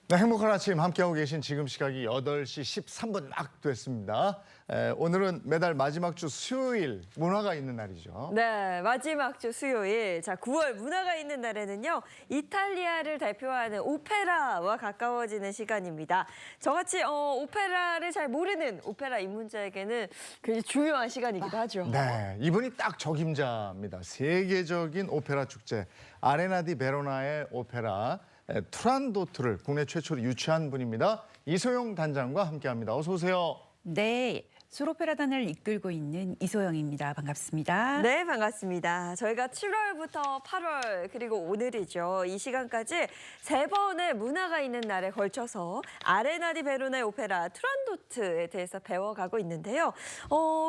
네, 행복한 아침 함께하고 계신 지금 시각이 8시 13분 막 됐습니다. 오늘은 매달 마지막 주 수요일 문화가 있는 날이죠. 네, 마지막 주 수요일. 자, 9월 문화가 있는 날에는요, 이탈리아를 대표하는 오페라와 가까워지는 시간입니다. 저같이 오페라를 잘 모르는 오페라 입문자에게는 굉장히 중요한 시간이기도 하죠. 네, 이분이 딱 적임자입니다. 세계적인 오페라 축제 아레나 디 베로나의 오페라 투란도트를 국내 최초로 유치한 분입니다. 이소영 단장과 함께합니다. 어서 오세요. 네, 솔오페라단을 이끌고 있는 이소영입니다. 반갑습니다. 네, 반갑습니다. 저희가 7월부터 8월 그리고 오늘이죠. 이 시간까지 3번의 문화가 있는 날에 걸쳐서 아레나 디 베로나의 오페라 투란도트에 대해서 배워가고 있는데요.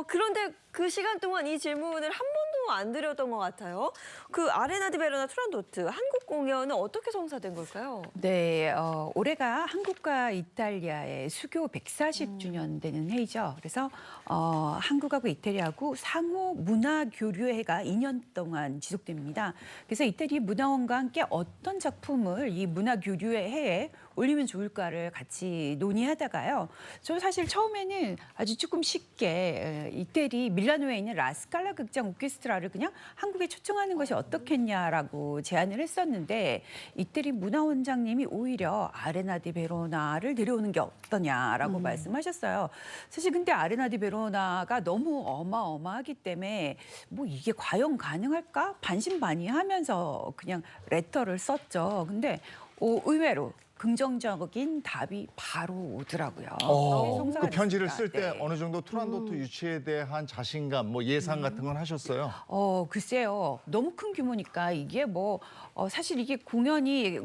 그런데 그 시간 동안 이 질문을 한 번도 안 드렸던 것 같아요. 그 아레나 디 베로나 투란도트 한국 공연은 어떻게 성사된 걸까요? 네, 올해가 한국과 이탈리아의 수교 140주년 되는 해이죠. 그래서 한국하고 이태리하고 상호 문화 교류회가 2년 동안 지속됩니다. 그래서 이태리 문화원과 함께 어떤 작품을 이 문화 교류회 해에 올리면 좋을까를 같이 논의하다가요. 저 사실 처음에는 아주 조금 쉽게 이태리 밀라노에 있는 라스칼라 극장 오케스트라를 그냥 한국에 초청하는 것이 어떻겠냐라고 제안을 했었는데 이태리 문화원장님이 오히려 아레나 디 베로나를 데려오는 게 어떠냐라고 말씀하셨어요. 사실 근데 아레나 디 베로나가 너무 어마어마하기 때문에 뭐 이게 과연 가능할까? 반신반의하면서 그냥 레터를 썼죠. 근데 의외로 긍정적인 답이 바로 오더라고요. 그 편지를 쓸 때 네. 어느 정도 투란도트 유치에 대한 자신감, 뭐 예상 같은 건 하셨어요? 글쎄요. 너무 큰 규모니까 이게 뭐 사실 이게 공연이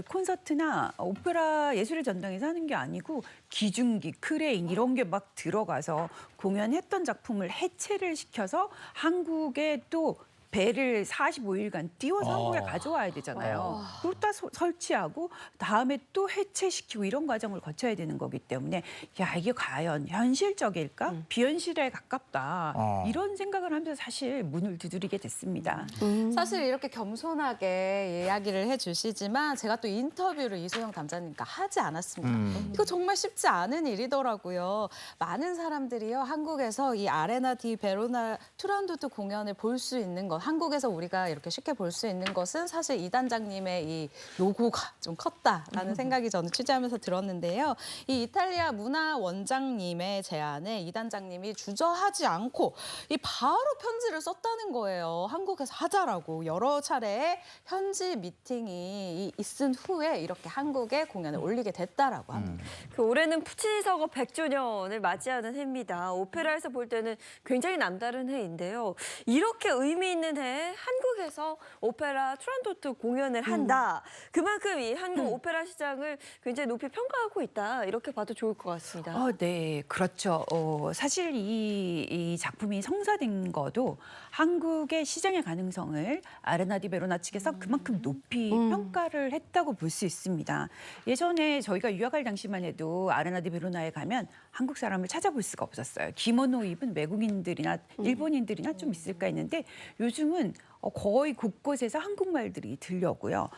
콘서트나 오페라 예술의 전당에서 하는 게 아니고 기중기, 크레인 이런 게 막 들어가서 공연했던 작품을 해체를 시켜서 한국에 또 배를 45일간 띄워서 한국에 가져와야 되잖아요. 그리고 또 설치하고 다음에 또 해체시키고 이런 과정을 거쳐야 되는 거기 때문에 야 이게 과연 현실적일까? 비현실에 가깝다. 이런 생각을 하면서 사실 문을 두드리게 됐습니다. 사실 이렇게 겸손하게 이야기를 해주시지만 제가 또 인터뷰를 이소영 담자님과 하지 않았습니다. 이거 정말 쉽지 않은 일이더라고요. 많은 사람들이요 한국에서 이 아레나 디 베로나 투란도트 공연을 볼 수 있는 것, 한국에서 우리가 이렇게 쉽게 볼 수 있는 것은 사실 이 단장님의 이 요구가 좀 컸다라는 생각이 저는 취재하면서 들었는데요. 이 이탈리아 문화원장님의 제안에 이 단장님이 주저하지 않고 이 바로 편지를 썼다는 거예요. 한국에서 하자라고 여러 차례의 현지 미팅이 있은 후에 이렇게 한국에 공연을 올리게 됐다라고 합니다. 그 올해는 푸치니 서거 100주년을 맞이하는 해입니다. 오페라에서 볼 때는 굉장히 남다른 해인데요. 이렇게 의미 있는 해에 한국에서 오페라 투란도트 공연을 한다. 그만큼 이 한국 오페라 시장을 굉장히 높이 평가하고 있다. 이렇게 봐도 좋을 것 같습니다. 네, 그렇죠. 사실 이 작품이 성사된 것도 한국의 시장의 가능성을 아레나 디 베로나 측에서 그만큼 높이 평가를 했다고 볼 수 있습니다. 예전에 저희가 유학할 당시만 해도 아레나 디 베로나에 가면 한국 사람을 찾아볼 수가 없었어요. 기모노 입은 외국인들이나 일본인들이나 좀 있을까 했는데 요즘은 거의 곳곳에서 한국말들이 들려오고요.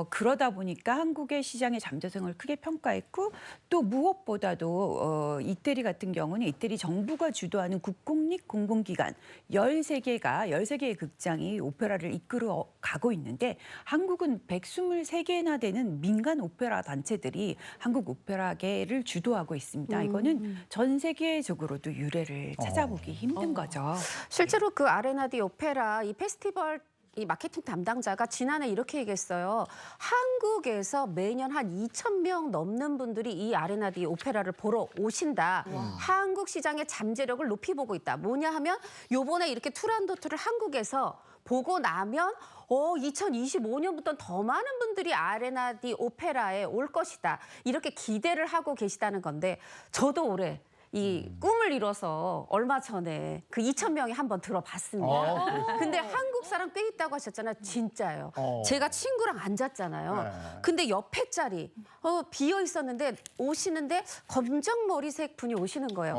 그러다 보니까 한국의 시장의 잠재성을 크게 평가했고 또 무엇보다도 이태리 같은 경우는 이태리 정부가 주도하는 국공립 공공기관 13개의 극장이 오페라를 이끌어 가고 있는데 한국은 123개나 되는 민간 오페라 단체들이 한국 오페라계를 주도하고 있습니다. 이거는 전 세계적으로도 유례를 찾아보기 힘든 거죠. 실제로 그 아레나 디 오페라 이 페스티벌 이 마케팅 담당자가 지난해 이렇게 얘기했어요. 한국에서 매년 한 2,000명 넘는 분들이 이 아레나 디 오페라를 보러 오신다. 한국 시장의 잠재력을 높이 보고 있다. 뭐냐 하면 요번에 이렇게 투란도트를 한국에서 보고 나면 2025년부터는 더 많은 분들이 아레나 디 오페라에 올 것이다. 이렇게 기대를 하고 계시다는 건데 저도 올해 이 꿈을 이뤄서 얼마 전에 그 2,000명이 한번 들어봤습니다. 근데 한국 사람 꽤 있다고 하셨잖아요. 진짜예요. 제가 친구랑 앉았잖아요. 네. 근데 옆에 자리 비어 있었는데 오시는데 검정 머리색 분이 오시는 거예요.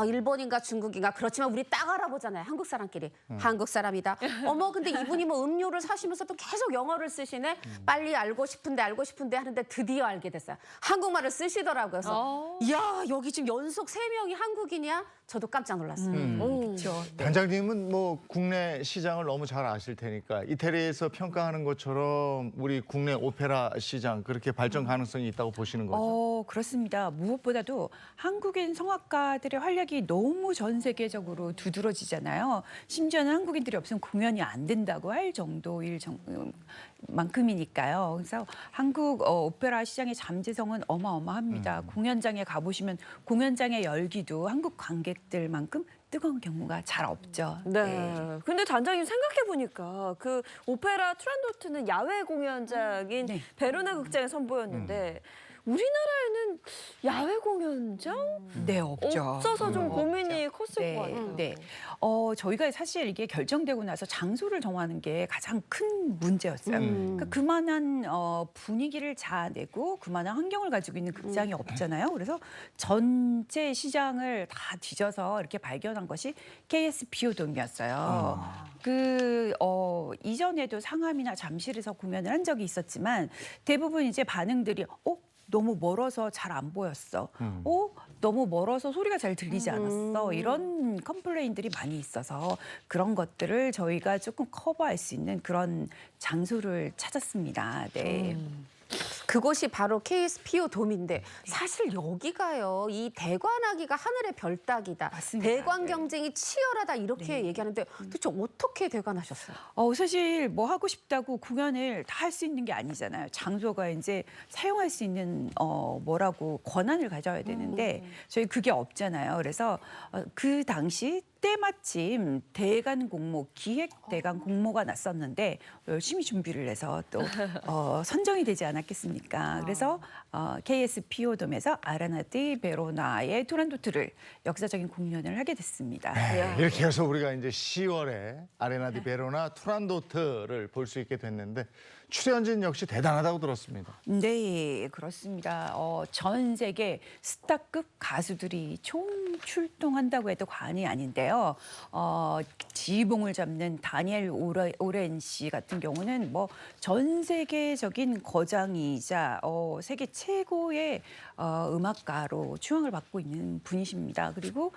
일본인가 중국인가 그렇지만 우리 딱 알아보잖아요. 한국 사람끼리. 한국 사람이다. 어머 근데 이분이 뭐 음료를 사시면서 또 계속 영어를 쓰시네. 빨리 알고 싶은데 하는데 드디어 알게 됐어요. 한국말을 쓰시더라고요. 그래서 이야 여기 지금 연속 3명이 한국인이야? 저도 깜짝 놀랐어요. 그렇죠. 단장님은 뭐 국내 시장을 너무 잘 아실 테니까 이태리에서 평가하는 것처럼 우리 국내 오페라 시장 그렇게 발전 가능성이 있다고 보시는 거죠? 그렇습니다. 무엇보다도 한국인 성악가들의 활약이 너무 전 세계적으로 두드러지잖아요. 심지어는 한국인들이 없으면 공연이 안 된다고 할 정도일 만큼이니까요. 그래서 한국 오페라 시장의 잠재성은 어마어마합니다. 공연장에 가보시면 공연장의 열기도 한국 관객들만큼 뜨거운 경우가 잘 없죠. 네. 근데 단장님 생각해 보니까 그 오페라 투란도트는 야외 공연장인 네. 베로나 극장에 선보였는데 우리나라에는 야외 공연장 네, 없죠. 없어서 좀 고민이 컸을 것 같아요. 네. 저희가 사실 이게 결정되고 나서 장소를 정하는 게 가장 큰 문제였어요. 그러니까 그만한 분위기를 자아내고 그만한 환경을 가지고 있는 극장이 없잖아요. 그래서 전체 시장을 다 뒤져서 이렇게 발견한 것이 KS 비오돔이었어요. 이전에도 상암이나 잠실에서 공연을 한 적이 있었지만 대부분 이제 반응들이 너무 멀어서 잘 안 보였어. 너무 멀어서 소리가 잘 들리지 않았어. 이런 컴플레인들이 많이 있어서 그런 것들을 저희가 조금 커버할 수 있는 그런 장소를 찾았습니다. 네. 그곳이 바로 KSPO 돔인데 사실 여기가요. 이 대관하기가 하늘의 별 따기다. 맞습니다. 대관 네. 경쟁이 치열하다 이렇게 얘기하는데 도대체 어떻게 대관하셨어요? 사실 뭐 하고 싶다고 공연을 다 할 수 있는 게 아니잖아요. 장소가 이제 사용할 수 있는 뭐라고 권한을 가져야 되는데 저희 그게 없잖아요. 그래서 그 당시 때마침 대관 공모, 기획 대관 공모가 났었는데 열심히 준비를 해서 또 선정이 되지 않았겠습니까? 그래서 KSPO돔에서 아레나디 베로나의 투란도트를 역사적인 공연을 하게 됐습니다. 이렇게 해서 우리가 이제 10월에 아레나 디 베로나 투란도트를 볼 수 있게 됐는데 출연진 역시 대단하다고 들었습니다. 네, 그렇습니다. 전 세계 스타급 가수들이 총 출동한다고 해도 과언이 아닌데요. 지휘봉을 잡는 다니엘 오렌 씨 같은 경우는 뭐 전 세계적인 거장이자 세계 최고의 음악가로 추앙을 받고 있는 분이십니다. 그리고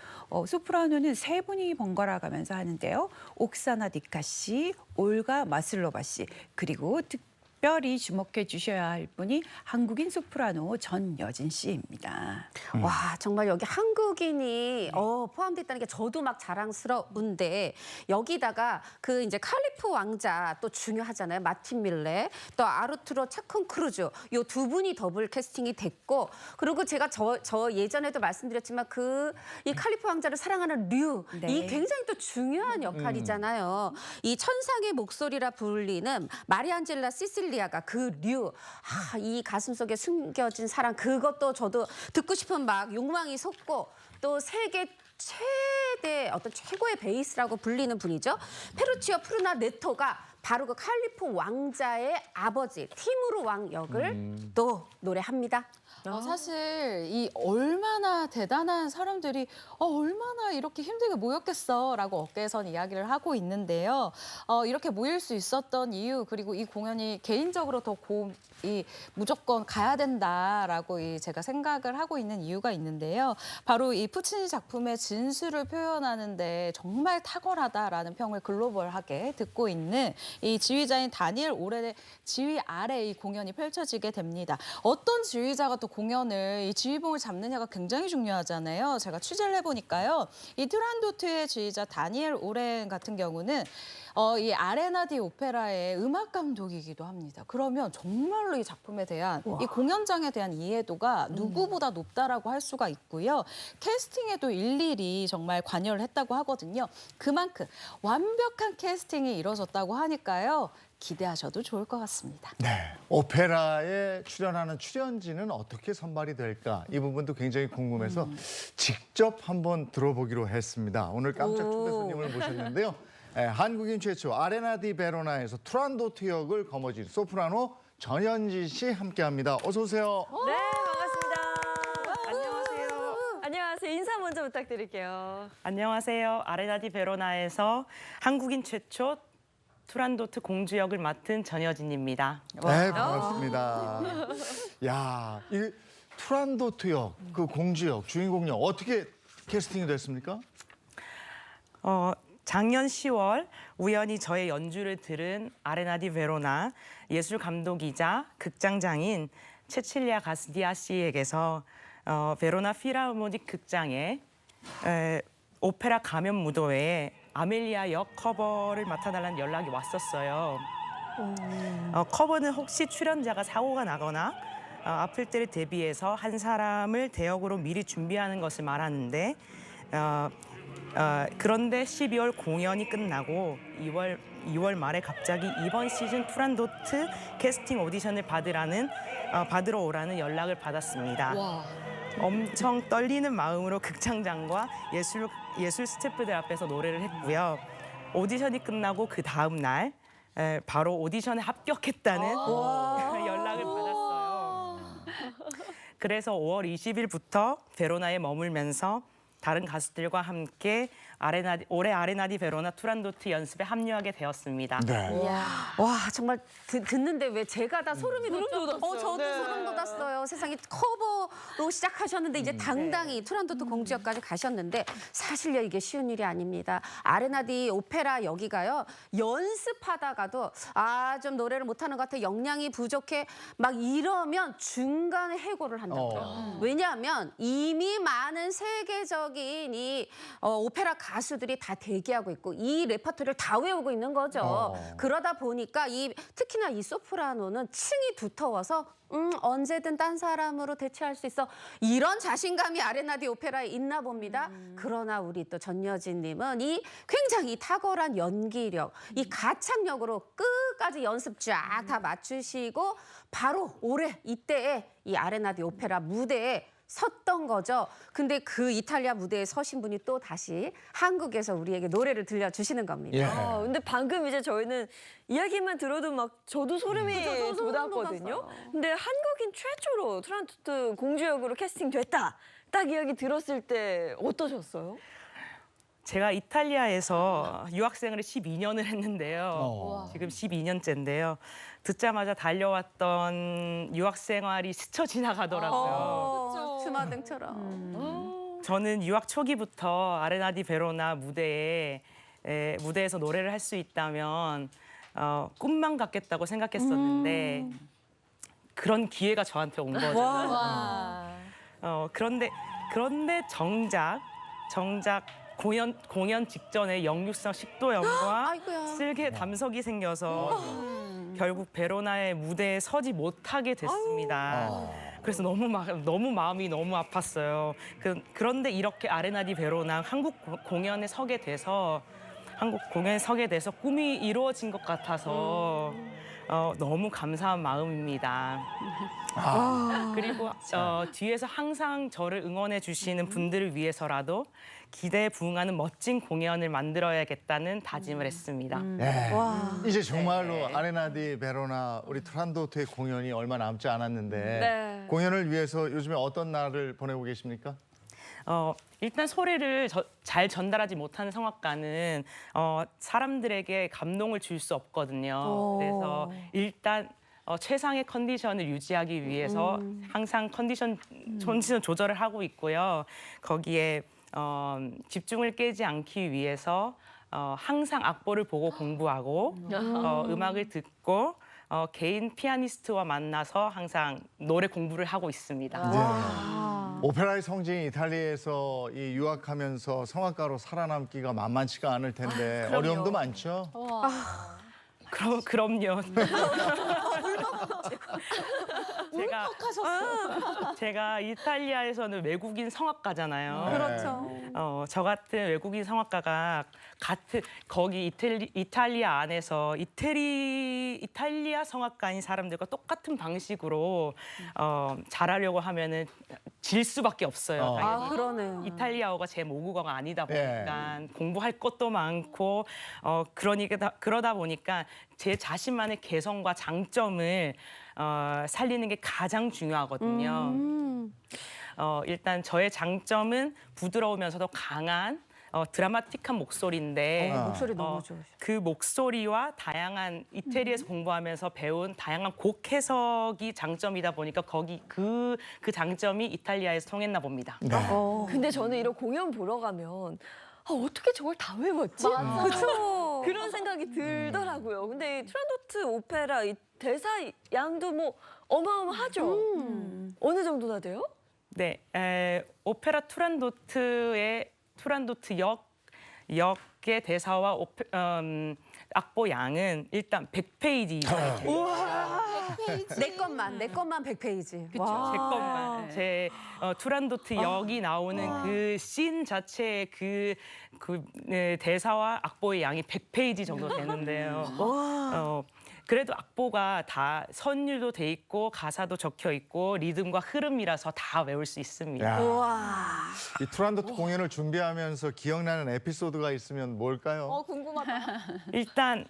소프라노는 3분이 번갈아 가면서 하는데요. 옥사나 디카 씨, 올가 마슬로바 씨, 그리고 특별히 주목해 주셔야 할 분이 한국인 소프라노 전여진 씨입니다. 와 정말 여기 한국인이 포함됐다는 게 저도 막 자랑스러운데 여기다가 그 이제 칼리프 왕자 또 중요하잖아요. 마틴 밀레 또 아르투로 차콘 크루즈 요 2분이 더블 캐스팅이 됐고 그리고 제가 저 예전에도 말씀드렸지만 이 칼리프 왕자를 사랑하는 류 네. 이 굉장히 또 중요한 역할이잖아요. 이 천상의 목소리라 불리는 마리안젤라 시실리아가 그 류 이 가슴 속에 숨겨진 사랑 그것도 저도 듣고 싶은 막 욕망이 솟고 또 세계 최대 어떤 최고의 베이스라고 불리는 분이죠. 페루치오 프루나네토가 바로 그 칼리프 왕자의 아버지 티무르 왕 역을 또 노래합니다. 사실 이 얼마나 대단한 사람들이 얼마나 이렇게 힘들게 모였겠어라고 어깨에선 이야기를 하고 있는데요. 이렇게 모일 수 있었던 이유 그리고 이 공연이 개인적으로 더 무조건 가야 된다라고 제가 생각을 하고 있는 이유가 있는데요. 바로 이 푸치니 작품의 진수를 표현하는데 정말 탁월하다라는 평을 글로벌하게 듣고 있는 이 지휘자인 다니엘 오렌의 지휘 아래 이 공연이 펼쳐지게 됩니다. 어떤 지휘자가 또 공연을 이 지휘봉을 잡느냐가 굉장히 중요하잖아요. 제가 취재를 해보니까요. 이 투란도트의 지휘자 다니엘 오렌 같은 경우는 이 아레나 디 오페라의 음악 감독이기도 합니다. 그러면 정말로 이 작품에 대한 이 공연장에 대한 이해도가 누구보다 높다라고 할 수가 있고요. 캐스팅에도 일일이 정말 관여를 했다고 하거든요. 그만큼 완벽한 캐스팅이 이루어졌다고 하니까 테니까요. 기대하셔도 좋을 것 같습니다. 네, 오페라에 출연하는 출연진은 어떻게 선발이 될까? 이 부분도 굉장히 궁금해서 직접 한번 들어보기로 했습니다. 오늘 깜짝 초대 손님을 모셨는데요. 한국인 최초 아레나 디 베로나에서 투란도트 역을 거머쥔 소프라노 전현지 씨 함께합니다. 어서 오세요. 네, 반갑습니다. 안녕하세요. 안녕하세요. 인사 먼저 부탁드릴게요. 안녕하세요. 아레나 디 베로나에서 한국인 최초 투란도트 공주 역을 맡은 전여진입니다. 네, 반갑습니다. 야, 이 투란도트 역, 그 공주 역, 주인공 역 어떻게 캐스팅이 됐습니까? 작년 10월 우연히 저의 연주를 들은 아레나 디 베로나 예술 감독이자 극장장인 체칠리아 가스디아 씨에게서 베로나 필하모닉 극장의 오페라 가면 무도회에 아멜리아 역 커버를 맡아달라는 연락이 왔었어요. 커버는 혹시 출연자가 사고가 나거나 아플 때를 대비해서 한 사람을 대역으로 미리 준비하는 것을 말하는데 그런데 12월 공연이 끝나고 2월 말에 갑자기 이번 시즌 투란도트 캐스팅 오디션을 받으러 오라는 연락을 받았습니다. 엄청 떨리는 마음으로 극장장과 예술 스태프들 앞에서 노래를 했고요. 오디션이 끝나고 그 다음 날 바로 오디션에 합격했다는 연락을 받았어요. 그래서 5월 20일부터 베로나에 머물면서 다른 가수들과 함께 올해 아레나 디 베로나 투란도트 연습에 합류하게 되었습니다. 네. 와 정말 듣는데 왜 제가 다 소름이 돋죠? 저도 네. 소름 돋았어요. 세상에 커버로 시작하셨는데 이제 당당히 투란도트 공주역까지 가셨는데 사실요 이게 쉬운 일이 아닙니다. 아레나 디 오페라 여기가요 연습하다가도 좀 노래를 못하는 것 같아 역량이 부족해 막 이러면 중간에 해고를 한다고요. 왜냐하면 이미 많은 세계적인 이 오페라 가수들이 다 대기하고 있고 이 레퍼토리를 다 외우고 있는 거죠. 그러다 보니까 특히나 이 소프라노는 층이 두터워서 언제든 딴 사람으로 대체할 수 있어. 이런 자신감이 아레나 디 오페라에 있나 봅니다. 그러나 우리 또 전여진님은 이 굉장히 탁월한 연기력, 이 가창력으로 끝까지 연습 쫙 다 맞추시고 바로 올해 이때에 이 아레나 디 오페라 무대에 섰던 거죠. 근데 그 이탈리아 무대에 서신 분이 또 다시 한국에서 우리에게 노래를 들려주시는 겁니다. 예. 근데 방금 이제 저희는 이야기만 들어도 막 저도 소름이 저도 소름 돋았거든요. 돋았어요. 근데 한국인 최초로 투란도트 공주역으로 캐스팅됐다. 딱 이야기 들었을 때 어떠셨어요? 제가 이탈리아에서 유학생을 12년을 했는데요. 지금 12년째인데요. 듣자마자 달려왔던 유학 생활이 스쳐 지나가더라고요. 주마등처럼. 저는 유학 초기부터 아레나 디 베로나 무대에서 노래를 할 수 있다면 꿈만 같겠다고 생각했었는데 그런 기회가 저한테 온 거죠. 그런데 정작 공연 직전에 역류성 식도염과 아이고야. 쓸개 담석이 생겨서 결국 베로나의 무대에 서지 못하게 됐습니다. 그래서 너무 마음이 너무 아팠어요. 그런데 이렇게 아레나 디 베로나 한국 공연에 서게 돼서 꿈이 이루어진 것 같아서 너무 감사한 마음입니다. 그리고 뒤에서 항상 저를 응원해 주시는 분들을 위해서라도 기대에 부응하는 멋진 공연을 만들어야겠다는 다짐을 했습니다. 네. 이제 정말로 아레나 디 베로나 우리 투란도트의 공연이 얼마 남지 않았는데 네. 공연을 위해서 요즘에 어떤 날을 보내고 계십니까? 일단 소리를 잘 전달하지 못하는 성악가는 사람들에게 감동을 줄 수 없거든요. 그래서 일단 최상의 컨디션을 유지하기 위해서 항상 컨디션 조절을 하고 있고요. 거기에 집중을 깨지 않기 위해서 항상 악보를 보고 공부하고 음악을 듣고 개인 피아니스트와 만나서 항상 노래 공부를 하고 있습니다. 네. 오페라의 성지인 이탈리아에서 이 유학하면서 성악가로 살아남기가 만만치가 않을 텐데 어려움도 많죠? 그럼요. 제가 이탈리아에서는 외국인 성악가잖아요. 그렇죠. 저 같은 외국인 성악가가 거기 이탈리아 안에서 이탈리아 성악가인 사람들과 똑같은 방식으로 잘하려고 하면은 질 수밖에 없어요. 당연히. 아, 그러네요. 이탈리아어가 제 모국어가 아니다 보니까 공부할 것도 많고 그러다 보니까 제 자신만의 개성과 장점을 살리는 게 가장 중요하거든요. 일단 저의 장점은 부드러우면서도 강한 드라마틱한 목소리인데 목소리 너무 좋으셔. 그 목소리와 다양한 이태리에서 공부하면서 배운 다양한 곡 해석이 장점이다 보니까 그 장점이 이탈리아에서 통했나 봅니다. 근데 저는 이런 공연 보러 가면 어떻게 저걸 다 외웠지? 그렇죠. 그런 생각이 들더라고요. 근데 이 트란도트 오페라 이 대사 양도 뭐 어마어마하죠. 어느 정도나 돼요? 네, 오페라 투란도트 역의 대사와 악보 양은 일단 100페이지 이상. 내 것만 100페이지. 제 것만 제 투란도트 역이 나오는 그 씬 자체의 그 대사와 악보의 양이 100페이지 정도 되는데요. 그래도 악보가 다 선율도 돼 있고 가사도 적혀 있고 리듬과 흐름이라서 다 외울 수 있습니다. 이 투란도트 공연을 준비하면서 기억나는 에피소드가 있으면 뭘까요? 궁금하다. 일단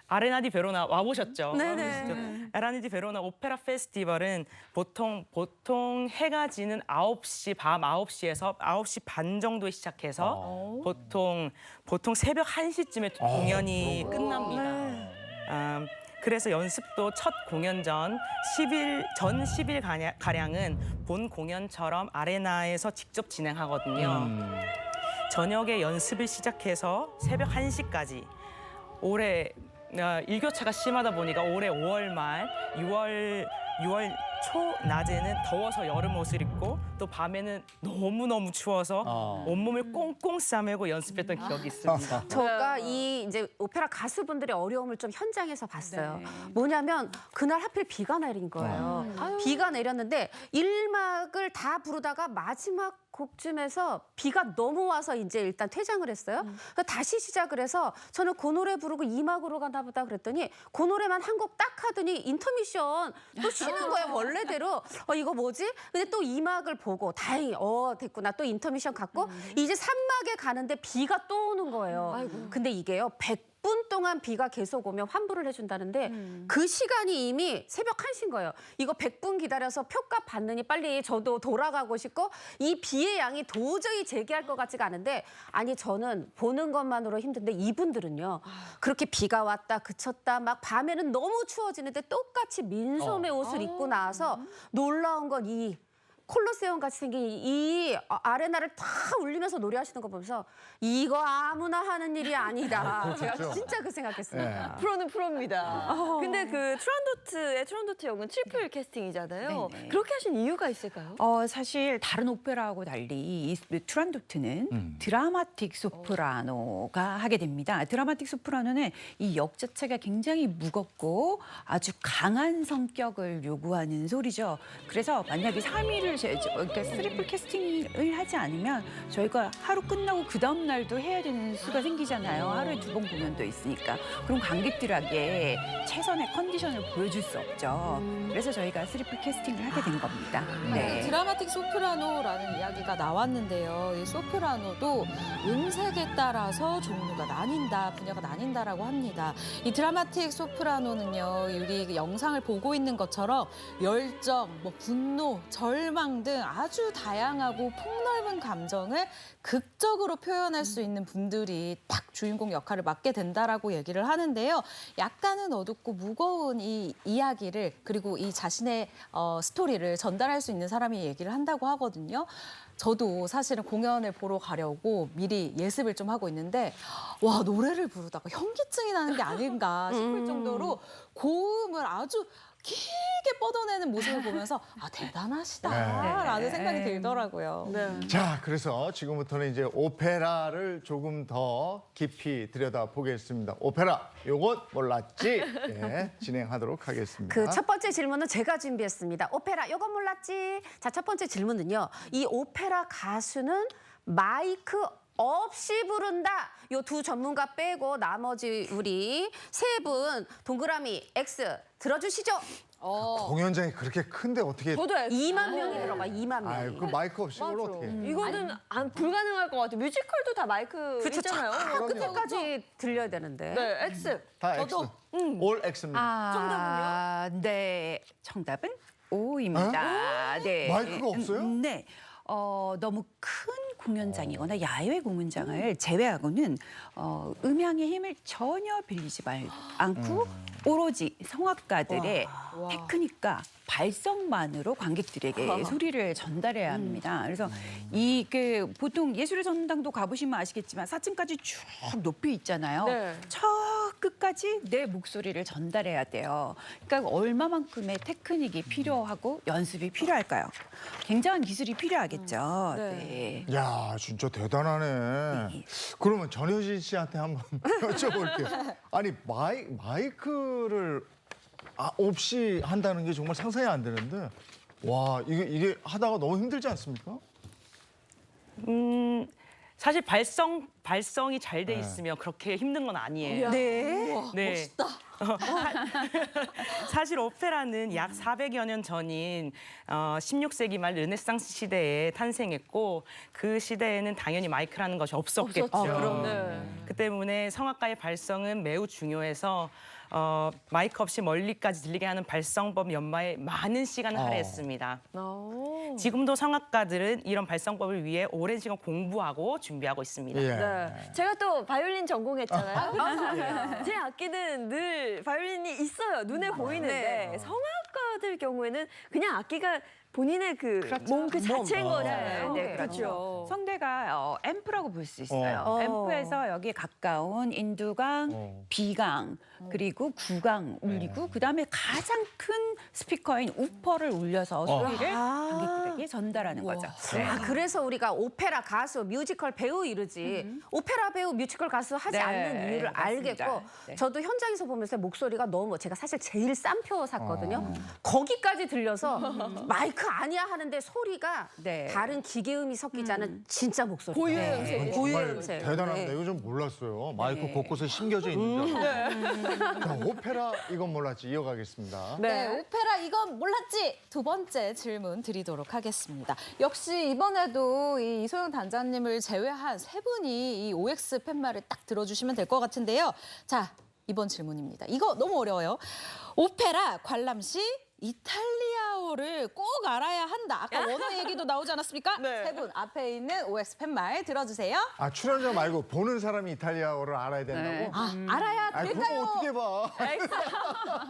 아레나 디 베로나 와보셨죠? 네네. 아레나 디 베로나 오페라 페스티벌은 보통 해가 지는 밤 9시에서 9시 반 정도에 시작해서 보통 새벽 1시쯤에 공연이 끝납니다. 그래서 연습도 첫 공연 전 10일 가량은 본 공연처럼 아레나에서 직접 진행하거든요. 저녁에 연습을 시작해서 새벽 1시까지 올해 일교차가 심하다 보니까 올해 5월 말 6월 초 낮에는 더워서 여름 옷을 입고 또 밤에는 너무너무 추워서 온몸을 꽁꽁 싸매고 연습했던 기억이 있습니다. 제가 이 이제 오페라 가수분들의 어려움을 좀 현장에서 봤어요. 네. 뭐냐면 그날 하필 비가 내린 거예요. 비가 내렸는데 1막을 다 부르다가 마지막 곡쯤에서 비가 너무 와서 이제 일단 퇴장을 했어요. 그래서 다시 시작을 해서 저는 그 노래 부르고 2막으로 가나 보다 그랬더니 그 노래만 한 곡 딱 하더니 인터미션 또 쉬는 거예요. 원래대로 이거 뭐지? 근데 또 2막을 보고 다행히 됐구나. 또 인터미션 갔고 이제 3막에 가는데 비가 또 오는 거예요. 근데 이게요. 100분 동안 비가 계속 오면 환불을 해준다는데 그 시간이 이미 새벽 1시인 거예요. 이거 100분 기다려서 표값 받느니 빨리 저도 돌아가고 싶고 이 비의 양이 도저히 제기할 것 같지가 않은데 아니 저는 보는 것만으로 힘든데 이분들은요. 그렇게 비가 왔다 그쳤다 막 밤에는 너무 추워지는데 똑같이 민소매 옷을 입고 나와서 놀라운 건 이 콜로세움 같이 생긴 이 아레나를 다 울리면서 노래하시는 거 보면서 이거 아무나 하는 일이 아니다. 제가 진짜 그 생각했습니다. 프로는 프로입니다. 근데 그 트란도트 역은 트리플 캐스팅이잖아요. 네네. 그렇게 하신 이유가 있을까요? 사실 다른 오페라하고 달리 이 투란도트는 드라마틱 소프라노가 하게 됩니다. 드라마틱 소프라노는 이 역 자체가 굉장히 무겁고 아주 강한 성격을 요구하는 소리죠. 그래서 만약에 3일을 그러니까 트리플 캐스팅을 하지 않으면 저희가 하루 끝나고 그 다음 날도 해야 되는 수가 생기잖아요. 하루에 2번 공연도 있으니까. 그럼 관객들에게 최선의 컨디션을 보여줄 수 없죠. 그래서 저희가 트리플 캐스팅을 하게 된 겁니다. 네. 드라마틱 소프라노라는 이야기가 나왔는데요. 이 소프라노도 음색에 따라서 종류가 나뉜다, 분야가 나뉜다라고 합니다. 이 드라마틱 소프라노는요, 우리 영상을 보고 있는 것처럼 열정, 분노, 절망 등 아주 다양하고 폭넓은 감정을 극적으로 표현할 수 있는 분들이 딱 주인공 역할을 맡게 된다라고 얘기를 하는데요. 약간은 어둡고 무거운 이 이야기를 그리고 이 자신의 스토리를 전달할 수 있는 사람이 얘기를 한다고 하거든요. 저도 사실은 공연을 보러 가려고 미리 예습을 좀 하고 있는데 와 노래를 부르다가 현기증이 나는 게 아닌가 싶을 정도로 고음을 아주 길게 뻗어내는 모습을 보면서 아 대단하시다라는 생각이 들더라고요. 네. 자, 그래서 지금부터는 이제 오페라를 조금 더 깊이 들여다보겠습니다. 오페라, 요것 몰랐지? 예, 진행하도록 하겠습니다. 그 첫 번째 질문은 제가 준비했습니다. 오페라 요건 몰랐지? 자, 첫 번째 질문은요. 이 오페라 가수는 마이크 없이 부른다. 요 두 전문가 빼고 나머지 우리 세 분 동그라미 X 들어주시죠. 공연장이 그렇게 큰데 어떻게? 저도 2만 명이 들어가. 2만 명이. 아유, 그 마이크 없이 그걸 어떻게? 이거는 불가능할 것 같아요. 뮤지컬도 다 마이크 있잖아요. 그럼요. 끝까지 들려야 되는데. 네, X. 다 X. 올 X입니다. 정답은요? 네, 정답은 O입니다. 네. 마이크가 없어요? 네. 너무 큰 공연장이거나 야외 공연장을 제외하고는 음향의 힘을 전혀 빌리지 않고 오로지 성악가들의 테크닉과 발성만으로 관객들에게 소리를 전달해야 합니다. 그래서 이게 보통 예술의 전당도 가보시면 아시겠지만 4층까지 쭉 높이 있잖아요. 네. 저 끝까지 내 목소리를 전달해야 돼요. 그러니까 얼마만큼의 테크닉이 필요하고 연습이 필요할까요? 굉장한 기술이 필요하겠죠. 네. 야, 진짜 대단하네. 그러면 전효진 씨한테 한번 여쭤볼게요. 아니, 마이크를 없이 한다는 게 정말 상상이 안 되는데, 와, 이게 하다가 너무 힘들지 않습니까? 사실 발성이 잘 돼 있으면 그렇게 힘든 건 아니에요. 네. 네. 멋있다. 사실 오페라는 약 400여 년 전인 16세기 말 르네상스 시대에 탄생했고 그 시대에는 당연히 마이크라는 것이 없었겠죠. 그 때문에 성악가의 발성은 매우 중요해서 마이크 없이 멀리까지 들리게 하는 발성법 연마에 많은 시간을 할애했습니다. 지금도 성악가들은 이런 발성법을 위해 오랜 시간 공부하고 준비하고 있습니다. 예. 네. 제가 또 바이올린 전공했잖아요. 제 악기는 늘 바이올린이 있어요. 눈에 보이는데 성악가들 경우에는 그냥 악기가 본인의 몸 그 자체인 거잖아요. 네, 그렇죠. 성대가 앰프라고 볼 수 있어요. 앰프에서 여기에 가까운 인두강, 비강, 그리고 구강 울리고 그다음에 가장 큰 스피커인 우퍼를 울려서 소리를 관객들에게 전달하는 거죠. 네. 아, 그래서 우리가 오페라 가수, 뮤지컬 배우 이르지 오페라 배우, 뮤지컬 가수 하지 네, 않는 이유를 맞습니다. 알겠고 네. 저도 현장에서 보면서 목소리가 너무 제가 사실 제일 싼 표 샀거든요. 거기까지 들려서 마이크 아니야 하는데 소리가 네. 다른 기계음이 섞이지 않은 진짜 목소리. 고유의 이건 음색. 고유의 정말 음색. 대단합니다. 네. 이거 좀 몰랐어요. 마이크 곳곳에 심겨져 있는 줄. 자, 오페라 이건 몰랐지 이어가겠습니다. 네, 오페라 이건 몰랐지? 두 번째 질문 드리도록 하겠습니다. 역시 이번에도 이 이소영 단장님을 제외한 세 분이 이 OX 팻말을 딱 들어주시면 될 것 같은데요. 자, 이번 질문입니다. 이거 너무 어려워요. 오페라 관람시 이탈리아어를 꼭 알아야 한다. 아까 원어 얘기도 나오지 않았습니까? 네. 세 분 앞에 있는 OX 팻말 들어주세요. 아, 출연자 말고 보는 사람이 이탈리아어를 알아야 된다고? 알아야 아니, 그거 될까요? 어떻게 봐?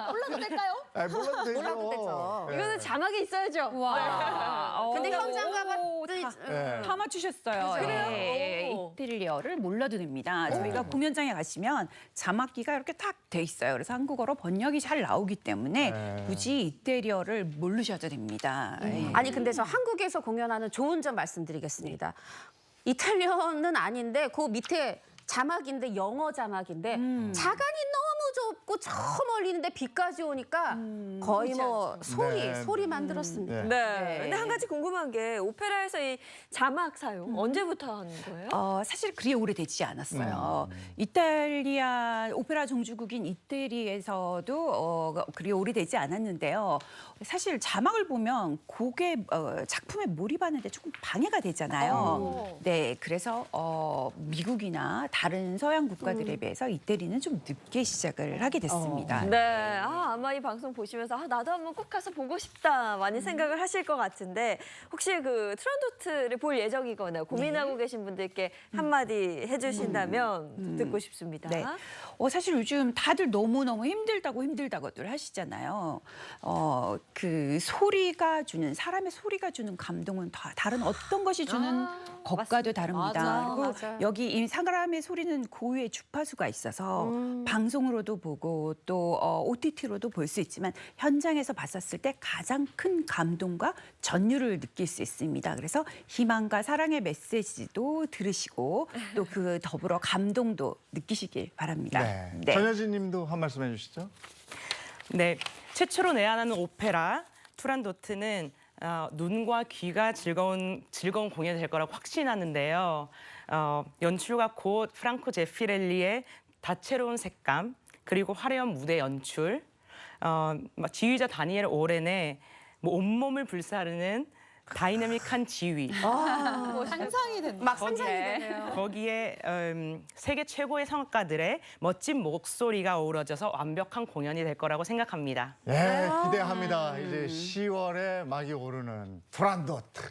몰라도 될까요? 아니, 몰라도 되죠. 몰라도 되죠. 예. 이거는 자막이 있어야죠. 와. 근데 현장 가봤더니 예. 다 맞추셨어요. 그래요? 네, 오. 이탈리아어를 몰라도 됩니다. 저희가 공연장에 가시면 자막기가 이렇게 탁 돼 있어요. 그래서 한국어로 번역이 잘 나오기 때문에 네. 굳이 이탈리아어를 모르셔도 됩니다. 예. 아니 근데 저 한국에서 공연하는 좋은 점 말씀드리겠습니다. 이탈리아는 아닌데 그 밑에 자막인데 영어 자막인데 자간이 너무 좁고 저 멀리 있는데 비까지 오니까 거의 뭐 네. 소리만 들었습니다. 네. 네. 근데 한 가지 궁금한 게 오페라에서 이 자막 사용 언제부터 하는 거예요? 사실 그리 오래되지 않았어요. 이탈리아 오페라 종주국인 이태리에서도 그리 오래되지 않았는데요. 사실 자막을 보면 곡의 작품에 몰입하는데 조금 방해가 되잖아요. 네, 그래서 미국이나 다른 서양 국가들에 비해서 이태리는 좀 늦게 시작을 하게 됐습니다. 네, 아마 이 방송 보시면서 나도 한번 꼭 가서 보고 싶다 많이 생각을 하실 것 같은데 혹시 그 트란도트를 볼 예정이거나 고민하고 계신 분들께 한마디 해주신다면 듣고 싶습니다. 네. 사실 요즘 다들 너무너무 힘들다고들 하시잖아요. 그 소리가 주는, 사람의 소리가 주는 감동은 다른 어떤 것이 주는 것과도 다릅니다. 맞아요. 그리고 맞아요. 여기 이 사람의 소리는 고유의 주파수가 있어서 방송으로도 보고 그리고 또 OTT로도 볼 수 있지만 현장에서 봤었을 때 가장 큰 감동과 전율을 느낄 수 있습니다. 그래서 희망과 사랑의 메시지도 들으시고 또 그 더불어 감동도 느끼시길 바랍니다. 네. 전여진 님도 한 말씀 해주시죠. 네, 최초로 내한하는 오페라 투란도트는 눈과 귀가 즐거운 공연이 될 거라고 확신하는데요. 연출가 곧 프랑코 제피렐리의 다채로운 색감 그리고 화려한 무대 연출, 지휘자 다니엘 오렌의 온몸을 불사르는 다이내믹한 지휘. 뭐 상상이 된다. 막 상상이 되네요. 거기에 세계 최고의 성악가들의 멋진 목소리가 어우러져서 완벽한 공연이 될 거라고 생각합니다. 예, 기대합니다. 이제 10월에 막이 오르는 투란도트.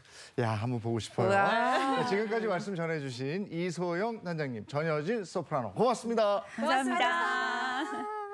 야, 한번 보고 싶어요. 우와. 네, 지금까지 말씀 전해주신 이소영 단장님, 전여진 소프라노 고맙습니다. 감사합니다.